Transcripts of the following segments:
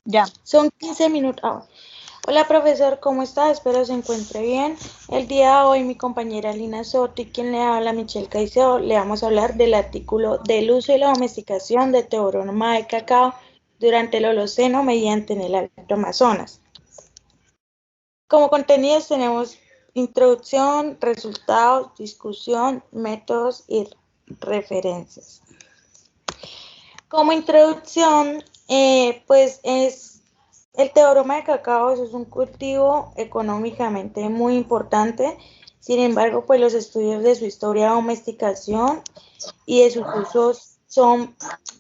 Ya. Son 15 minutos. Hola profesor, ¿cómo está? Espero se encuentre bien. El día de hoy mi compañera Lina Soto y quien le habla, Michelle Caicedo, le vamos a hablar del artículo del uso y la domesticación de teobroma de cacao durante el Holoceno mediante en el Alto Amazonas. Como contenidos tenemos introducción, resultados, discusión, métodos y referencias. Como introducción, pues es el teobroma de cacao es un cultivo económicamente muy importante. Sin embargo, pues los estudios de su historia de domesticación y de sus usos son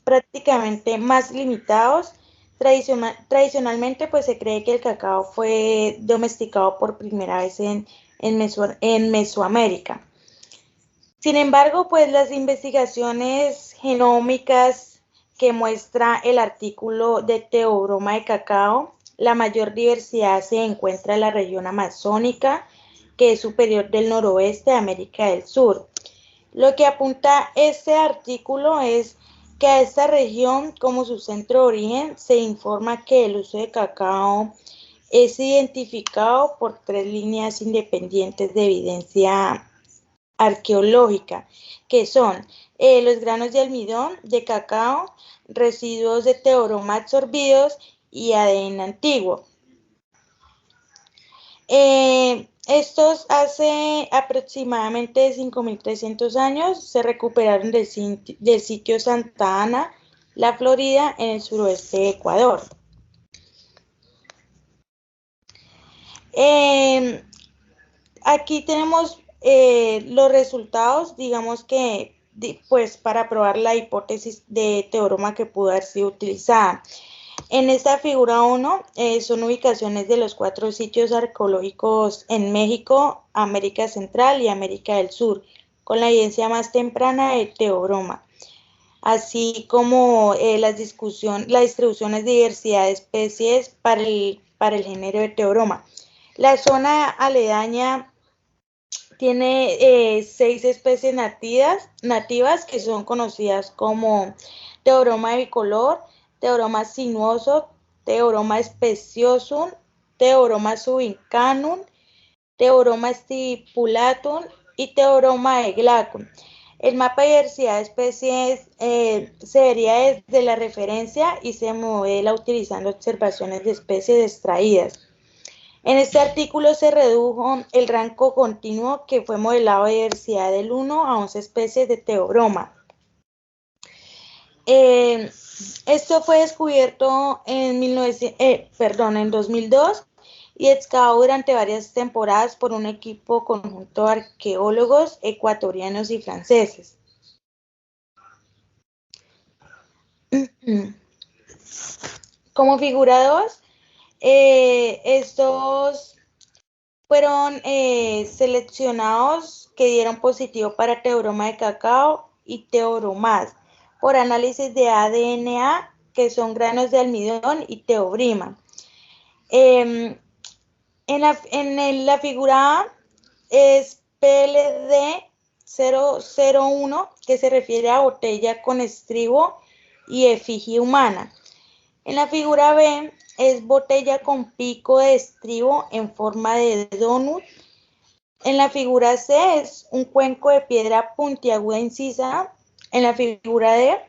prácticamente más limitados. Tradicionalmente, pues se cree que el cacao fue domesticado por primera vez en Mesoamérica. Sin embargo, pues las investigaciones genómicas que muestra el artículo de teobroma de cacao, la mayor diversidad se encuentra en la región amazónica, que es superior del noroeste de América del Sur. Lo que apunta este artículo es que a esta región, como su centro de origen, se informa que el uso de cacao es identificado por 3 líneas independientes de evidencia arqueológica, que son los granos de almidón, de cacao, residuos de teobroma absorbidos y ADN antiguo. Estos hace aproximadamente 5.300 años se recuperaron del sitio Santa Ana, la Florida, en el suroeste de Ecuador. Aquí tenemos los resultados, digamos que pues para probar la hipótesis de teorema que pudo haber sido utilizada. En esta figura 1 son ubicaciones de los 4 sitios arqueológicos en México, América Central y América del Sur, con la evidencia más temprana de teobroma, así como la distribución de diversidad de especies para el género de teobroma. La zona aledaña tiene 6 especies nativas que son conocidas como teobroma bicolor, teobroma sinuoso, teobroma speciosum, teobroma subincanum, teobroma stipulatum y teobroma eglacum. El mapa de diversidad de especies se vería desde la referencia y se modela utilizando observaciones de especies extraídas. En este artículo se redujo el rango continuo que fue modelado de diversidad del 1 a 11 especies de teobroma. Esto fue descubierto en 2002 y excavado durante varias temporadas por un equipo conjunto de arqueólogos ecuatorianos y franceses. Como figura 2, estos fueron seleccionados que dieron positivo para teobroma de cacao y teobromas por análisis de ADN, que son granos de almidón, y teobrima. En la figura A es PLD 001, que se refiere a botella con estribo y efigie humana. En la figura B es botella con pico de estribo en forma de donut. En la figura C es un cuenco de piedra puntiaguda incisa. En la figura D,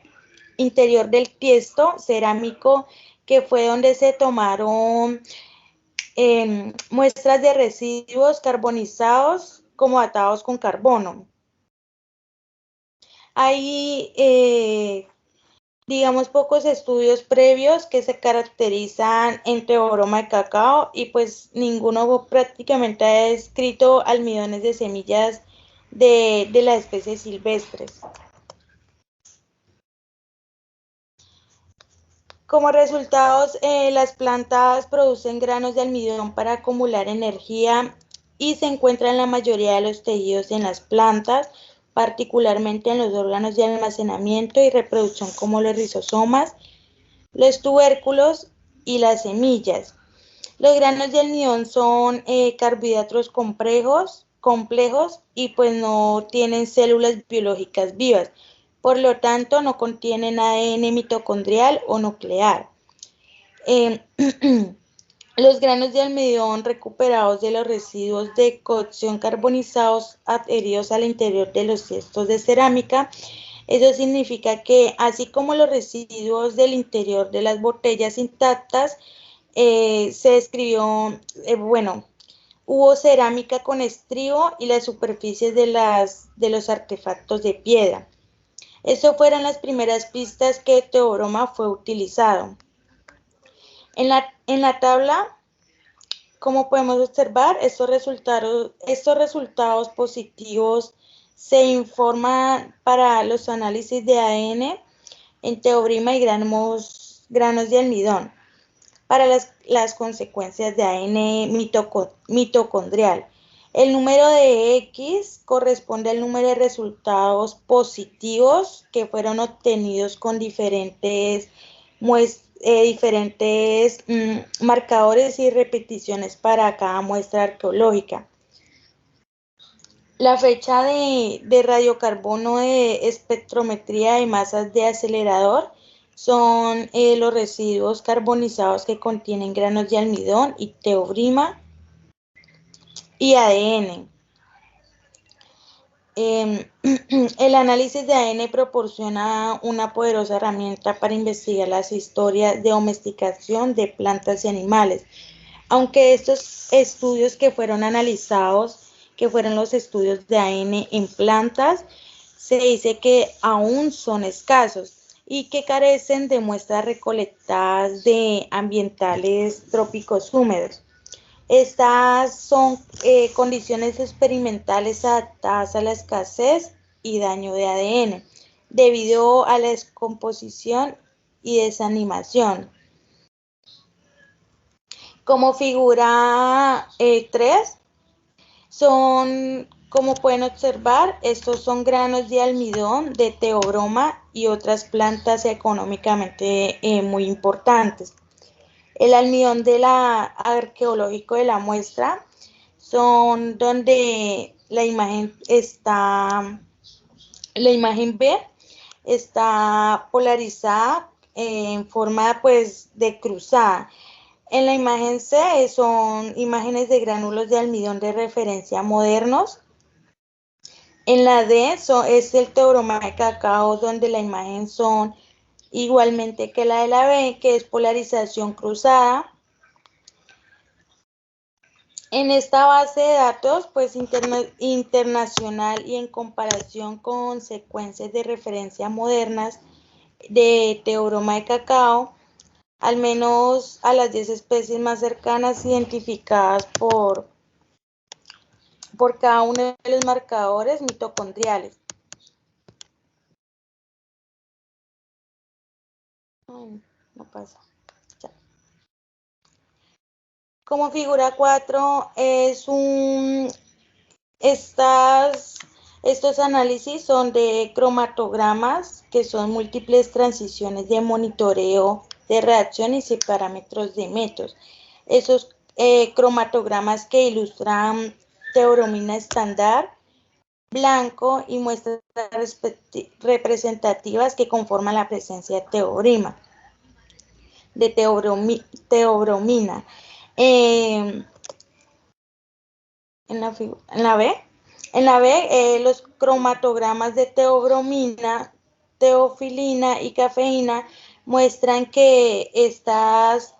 interior del tiesto cerámico, que fue donde se tomaron muestras de residuos carbonizados como atados con carbono. Hay digamos, pocos estudios previos que se caracterizan en teobroma de cacao y pues ninguno prácticamente ha descrito almidones de semillas de las especies silvestres. Como resultados, las plantas producen granos de almidón para acumular energía y se encuentra en la mayoría de los tejidos en las plantas, particularmente en los órganos de almacenamiento y reproducción como los rizosomas, los tubérculos y las semillas. Los granos de almidón son carbohidratos complejos y pues no tienen células biológicas vivas. Por lo tanto, no contienen ADN mitocondrial o nuclear. Eh, los granos de almidón recuperados de los residuos de cocción carbonizados adheridos al interior de los cestos de cerámica. Eso significa que así como los residuos del interior de las botellas intactas, se describió, bueno, hubo cerámica con estribo y las superficies de los artefactos de piedra. Eso fueron las primeras pistas que teobroma fue utilizado. En la tabla, como podemos observar, estos resultados positivos se informan para los análisis de ADN en teobroma y granos de almidón, para las consecuencias de ADN mitocondrial. El número de X corresponde al número de resultados positivos que fueron obtenidos con diferentes marcadores y repeticiones para cada muestra arqueológica. La fecha de radiocarbono de espectrometría de masas de acelerador son los residuos carbonizados que contienen granos de almidón y teobroma y ADN. El análisis de ADN proporciona una poderosa herramienta para investigar las historias de domesticación de plantas y animales. Aunque estos estudios que fueron analizados, que fueron los estudios de ADN en plantas, se dice que aún son escasos y que carecen de muestras recolectadas de ambientales trópicos húmedos. Estas son condiciones experimentales adaptadas a la escasez y daño de ADN debido a la descomposición y desanimación. Como figura 3, como pueden observar, estos son granos de almidón, de teobroma y otras plantas económicamente muy importantes. El almidón arqueológico de la muestra son donde la imagen B está polarizada en forma pues de cruzada. En la imagen C son imágenes de gránulos de almidón de referencia modernos. En la D es el teobroma de cacao, donde la imagen son igualmente que la de la B, que es polarización cruzada. En esta base de datos, pues internacional y en comparación con secuencias de referencia modernas de teobroma de cacao, al menos a las 10 especies más cercanas identificadas por cada uno de los marcadores mitocondriales. Ay, no pasa. Ya. Como figura 4 estos análisis son de cromatogramas, que son múltiples transiciones de monitoreo de reacciones y parámetros de métodos. Esos cromatogramas que ilustran teobromina estándar, blanco y muestras representativas que conforman la presencia de teobromina. En la B, los cromatogramas de teobromina, teofilina y cafeína muestran que estas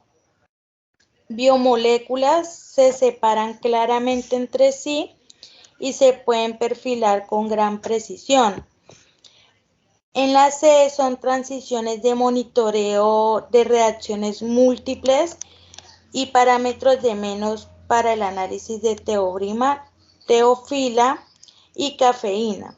biomoléculas se separan claramente entre sí y se pueden perfilar con gran precisión. En la C son transiciones de monitoreo de reacciones múltiples y parámetros de menos para el análisis de teobroma, teofila y cafeína.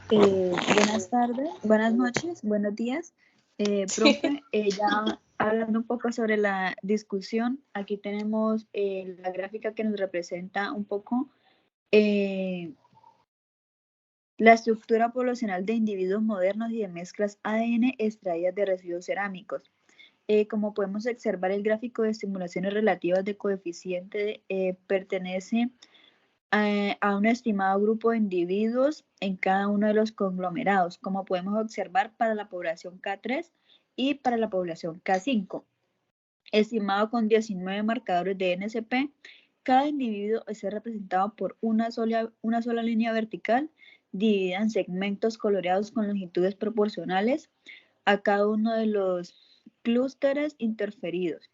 Buenas tardes, buenas noches, buenos días. Profe, ya hablando un poco sobre la discusión, aquí tenemos la gráfica que nos representa un poco la estructura poblacional de individuos modernos y de mezclas ADN extraídas de residuos cerámicos. Como podemos observar, el gráfico de estimulaciones relativas de coeficiente pertenece a un estimado grupo de individuos en cada uno de los conglomerados, como podemos observar para la población K3 y para la población K5. Estimado con 19 marcadores de NSP, cada individuo es representado por una sola línea vertical dividida en segmentos coloreados con longitudes proporcionales a cada uno de los clústeres interferidos.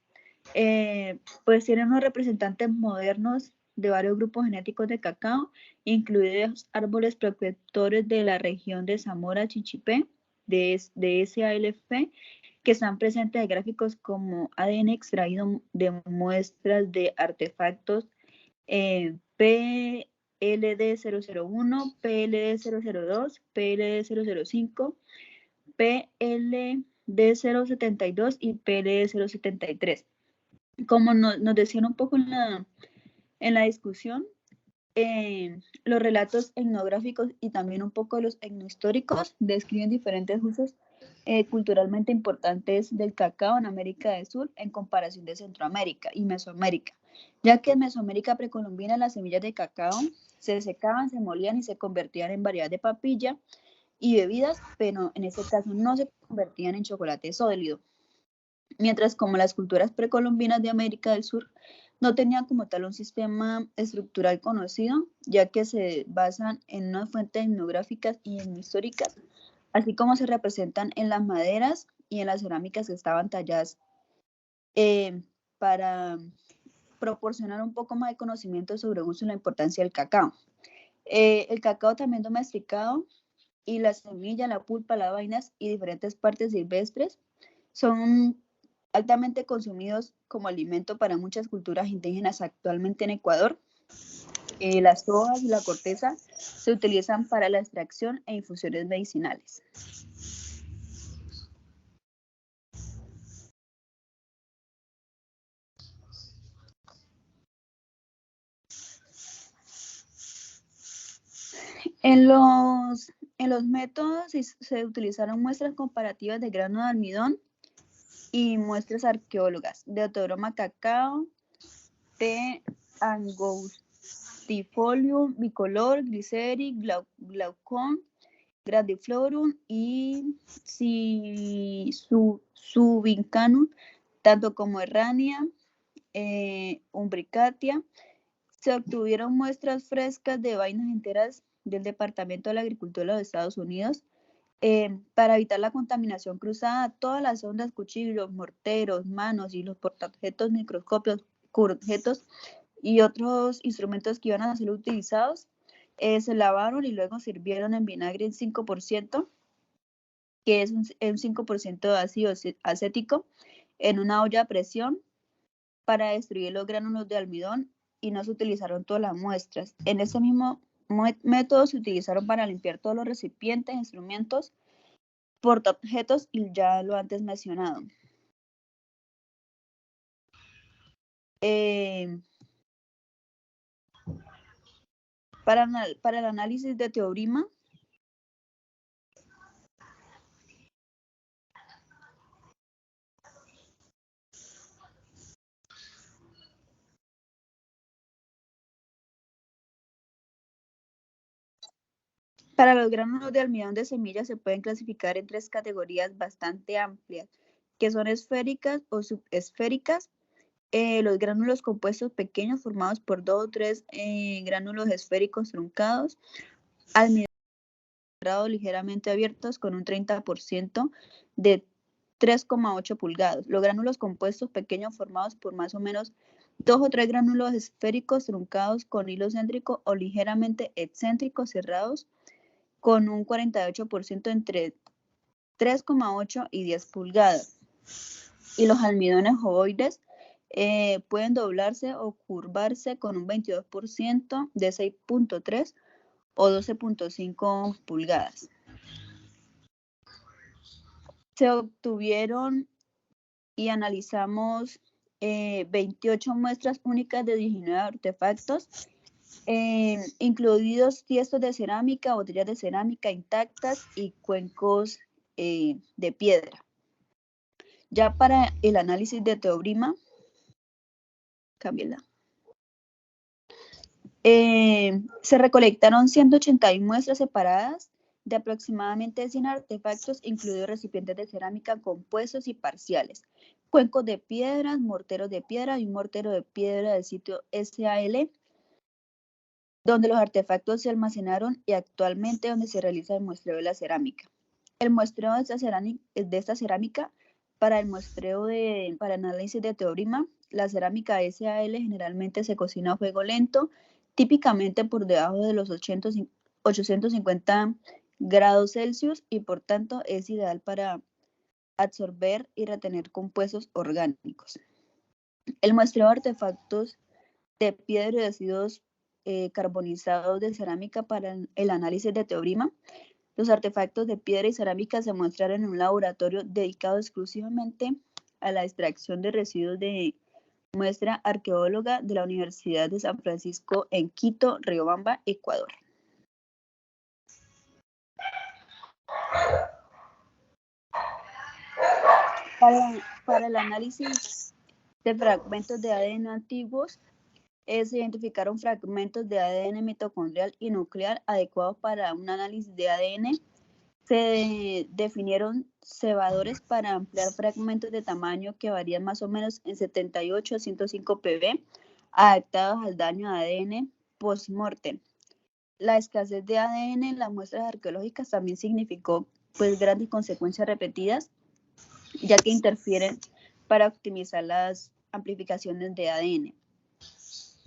Pues tienen unos representantes modernos de varios grupos genéticos de cacao, incluidos árboles protectores de la región de Zamora Chinchipe, de SALF, que están presentes en gráficos como ADN extraído de muestras de artefactos PLD001, PLD002, PLD005, PLD072 y PLD073. Como nos decían un poco en la discusión, los relatos etnográficos y también un poco los etnohistóricos describen diferentes usos culturalmente importantes del cacao en América del Sur en comparación de Centroamérica y Mesoamérica, ya que en Mesoamérica precolombina las semillas de cacao se secaban, se molían y se convertían en variedad de papilla y bebidas, pero en este caso no se convertían en chocolate sólido. Mientras como las culturas precolombinas de América del Sur no tenían como tal un sistema estructural conocido, ya que se basan en unas fuentes etnográficas y etnohistóricas, así como se representan en las maderas y en las cerámicas que estaban talladas para proporcionar un poco más de conocimiento sobre el uso y la importancia del cacao. El cacao también domesticado y la semilla, la pulpa, las vainas y diferentes partes silvestres son altamente consumidos como alimento para muchas culturas indígenas actualmente en Ecuador. Las hojas y la corteza se utilizan para la extracción e infusiones medicinales. En los métodos se utilizaron muestras comparativas de grano de almidón y muestras arqueólogas de Deuterobroma cacao, T. angustifolium bicolor, glyceri, glaucon, grandiflorum y subincanum, tanto como errania, umbricatia. Se obtuvieron muestras frescas de vainas enteras del Departamento de la Agricultura de los Estados Unidos. Para evitar la contaminación cruzada, todas las ondas, cuchillos, morteros, manos y los portaobjetos, microscopios, cubreobjetos y otros instrumentos que iban a ser utilizados se lavaron y luego sirvieron en vinagre en 5%, que es un 5% de ácido acético, en una olla a presión para destruir los gránulos de almidón, y no se utilizaron todas las muestras. En ese mismo método se utilizaron para limpiar todos los recipientes, instrumentos, portaobjetos y ya lo antes mencionado. Para el análisis de teorema, para los gránulos de almidón de semillas se pueden clasificar en 3 categorías bastante amplias, que son esféricas o subesféricas. Los gránulos compuestos pequeños formados por 2 o 3 gránulos esféricos truncados, almidón ligeramente abiertos con un 30% de 3,8 pulgadas. Los gránulos compuestos pequeños formados por más o menos 2 o 3 gránulos esféricos truncados con hilo céntrico o ligeramente excéntricos cerrados con un 48% entre 3,8 y 10 pulgadas. Y los almidones ovoides pueden doblarse o curvarse con un 22% de 6,3 o 12,5 pulgadas. Se obtuvieron y analizamos 28 muestras únicas de 19 artefactos, incluidos tiestos de cerámica, botellas de cerámica intactas y cuencos de piedra. Ya para el análisis de teorema, cámbiala. Se recolectaron 181 muestras separadas de aproximadamente 100 artefactos, incluidos recipientes de cerámica compuestos y parciales, cuencos de piedras, morteros de piedra y un mortero de piedra del sitio SAL, donde los artefactos se almacenaron y actualmente donde se realiza el muestreo de la cerámica. El muestreo de esta cerámica para el muestreo para análisis de teorema, la cerámica SAL generalmente se cocina a fuego lento, típicamente por debajo de los 850 grados Celsius y por tanto es ideal para absorber y retener compuestos orgánicos. El muestreo de artefactos de piedra y residuos carbonizados de cerámica para el análisis de teorema. Los artefactos de piedra y cerámica se muestraron en un laboratorio dedicado exclusivamente a la extracción de residuos de muestra arqueóloga de la Universidad de San Francisco en Quito, Riobamba, Ecuador. Para el análisis de fragmentos de ADN antiguos, se identificaron fragmentos de ADN mitocondrial y nuclear adecuados para un análisis de ADN. Se definieron cebadores para ampliar fragmentos de tamaño que varían más o menos en 78 a 105 pb, adaptados al daño de ADN post-mortem. La escasez de ADN en las muestras arqueológicas también significó grandes consecuencias repetidas, ya que interfieren para optimizar las amplificaciones de ADN.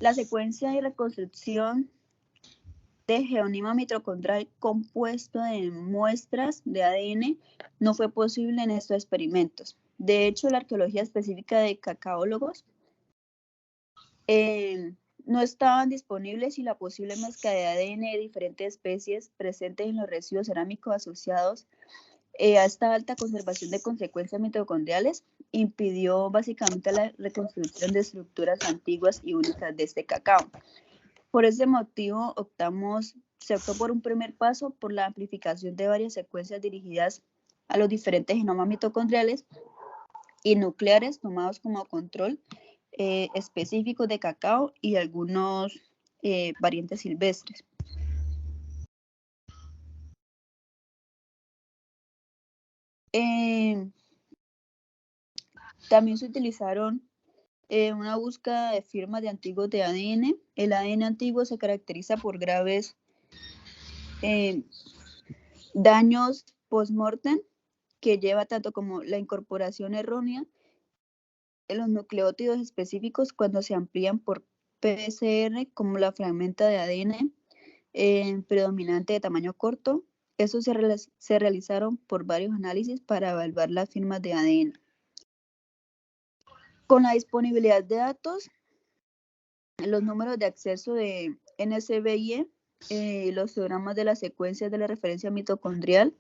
La secuencia y reconstrucción de genoma mitocondrial compuesto de muestras de ADN no fue posible en estos experimentos. De hecho, la arqueología específica de cacaólogos no estaban disponibles y la posible mezcla de ADN de diferentes especies presentes en los residuos cerámicos asociados a esta alta conservación de consecuencias mitocondriales impidió básicamente la reconstrucción de estructuras antiguas y únicas de este cacao. Por ese motivo se optó por un primer paso por la amplificación de varias secuencias dirigidas a los diferentes genomas mitocondriales y nucleares tomados como control específicos de cacao y algunos variantes silvestres. También se utilizaron una búsqueda de firmas de antiguos de ADN. El ADN antiguo se caracteriza por graves daños post-mortem, que lleva tanto como la incorporación errónea en los nucleótidos específicos cuando se amplían por PCR, como la fragmenta de ADN predominante de tamaño corto. Estos se realizaron por varios análisis para evaluar las firmas de ADN. Con la disponibilidad de datos, los números de acceso de NSBIE, los teogramas de las secuencias de la referencia mitocondrial,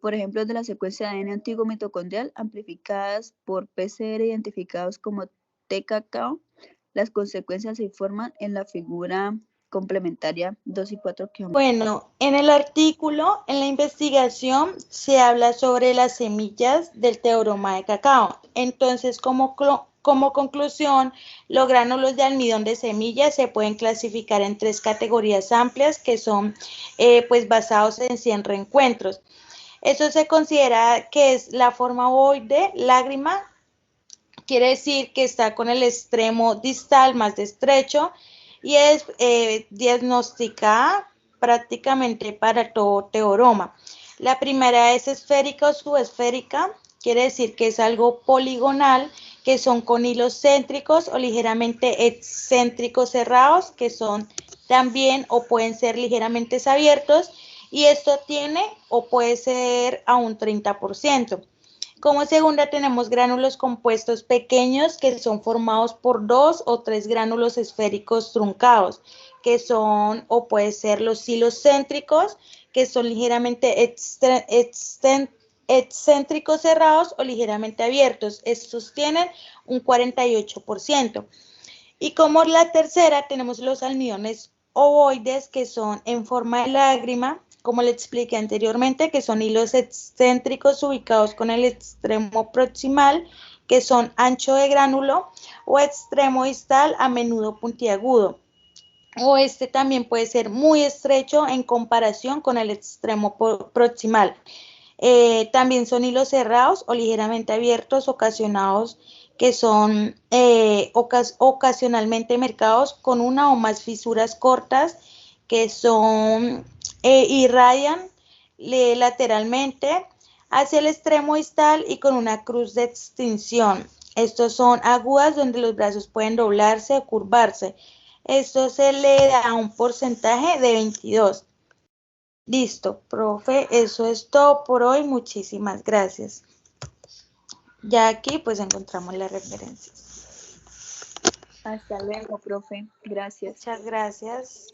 por ejemplo, de la secuencia de ADN antiguo mitocondrial amplificadas por PCR identificados como T-cacao, las consecuencias se informan en la figura complementaria 2 y 4 que... Bueno, en el artículo, en la investigación, se habla sobre las semillas del teorema de cacao. Entonces, como conclusión, los gránulos de almidón de semillas se pueden clasificar en 3 categorías amplias que son basados en 100 reencuentros. Eso se considera que es la forma ovoide, lágrima, quiere decir que está con el extremo distal más estrecho y es diagnosticada prácticamente para todo teorema. La primera es esférica o subesférica, quiere decir que es algo poligonal, que son con hilos céntricos o ligeramente excéntricos cerrados, que son también o pueden ser ligeramente abiertos, y esto tiene o puede ser a un 30%. Como segunda tenemos gránulos compuestos pequeños que son formados por 2 o 3 gránulos esféricos truncados, que son o puede ser los hilos céntricos, que son ligeramente excéntricos cerrados o ligeramente abiertos. Estos tienen un 48%. Y como la tercera tenemos los almidones ovoides, que son en forma de lágrima, como le expliqué anteriormente, que son hilos excéntricos ubicados con el extremo proximal, que son ancho de gránulo, o extremo distal a menudo puntiagudo. o este también puede ser muy estrecho en comparación con el extremo proximal. También son hilos cerrados o ligeramente abiertos, ocasionados que son ocasionalmente marcados con una o más fisuras cortas que son irradian lateralmente hacia el extremo distal y con una cruz de extinción. Estos son agudas donde los brazos pueden doblarse o curvarse. Esto se le da un porcentaje de 22. Listo, profe, eso es todo por hoy. Muchísimas gracias. Ya aquí pues encontramos las referencias. Hasta luego, profe. Gracias. Muchas gracias.